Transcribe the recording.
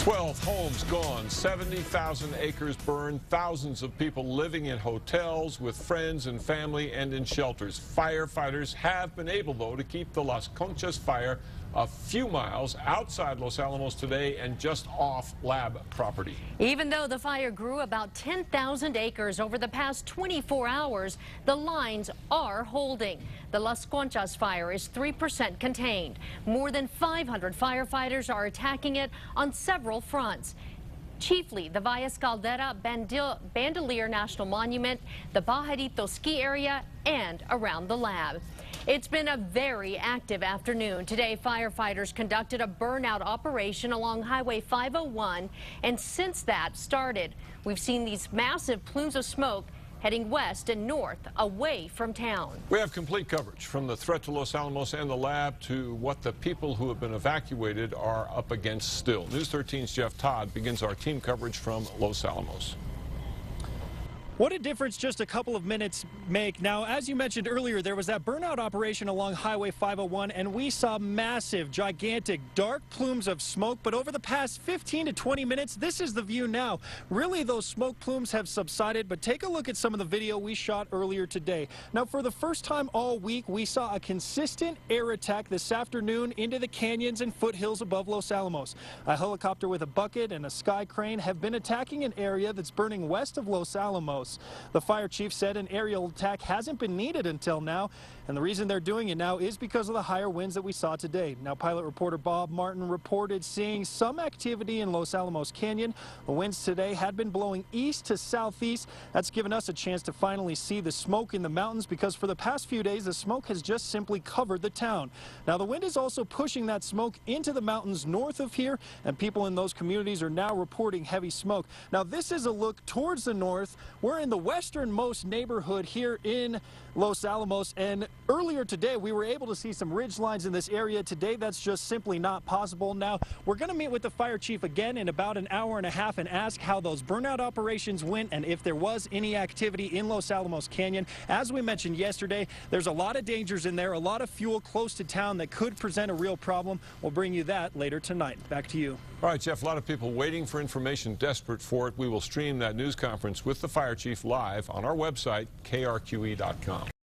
12 homes gone, 70,000 acres burned, thousands of people living in hotels with friends and family and in shelters. Firefighters have been able, though, to keep the Las Conchas fire a few miles outside Los Alamos today and just off lab property. Even though the fire grew about 10,000 acres over the past 24 hours, the lines are holding. The Las Conchas fire is 3% contained. More than 500 firefighters are attacking it on several fronts. Chiefly the Valles Caldera Bandelier National Monument, the Pajarito ski area, and around the lab. It's been a very active afternoon. Today, firefighters conducted a burnout operation along Highway 501, and since that started, we've seen these massive plumes of smoke heading west and north away from town. We have complete coverage from the threat to Los Alamos and the lab to what the people who have been evacuated are up against still. News 13's Jeff Todd begins our team coverage from Los Alamos. What a difference just a couple of minutes make. Now, as you mentioned earlier, there was that burnout operation along Highway 501, and we saw massive, gigantic, dark plumes of smoke. But over the past 15 to 20 minutes, this is the view now. Really, those smoke plumes have subsided, but take a look at some of the video we shot earlier today. Now, for the first time all week, we saw a consistent air attack this afternoon into the canyons and foothills above Los Alamos. A helicopter with a bucket and a sky crane have been attacking an area that's burning west of Los Alamos. The fire chief said an aerial attack hasn't been needed until now, and the reason they're doing it now is because of the higher winds that we saw today. Now, pilot reporter Bob Martin reported seeing some activity in Los Alamos Canyon. The winds today had been blowing east to southeast. That's given us a chance to finally see the smoke in the mountains, because for the past few days, the smoke has just simply covered the town. Now, the wind is also pushing that smoke into the mountains north of here, and people in those communities are now reporting heavy smoke. Now, this is a look towards the north. We're in the westernmost neighborhood here in Los Alamos, and earlier today we were able to see some ridge lines in this area. Today that's just simply not possible. Now we're going to meet with the fire chief again in about an hour and a half and ask how those burnout operations went and if there was any activity in Los Alamos Canyon. As we mentioned yesterday, there's a lot of dangers in there, a lot of fuel close to town that could present a real problem. We'll bring you that later tonight. Back to you. All right, Jeff, a lot of people waiting for information, desperate for it. We will stream that news conference with the fire chief live on our website, krqe.com.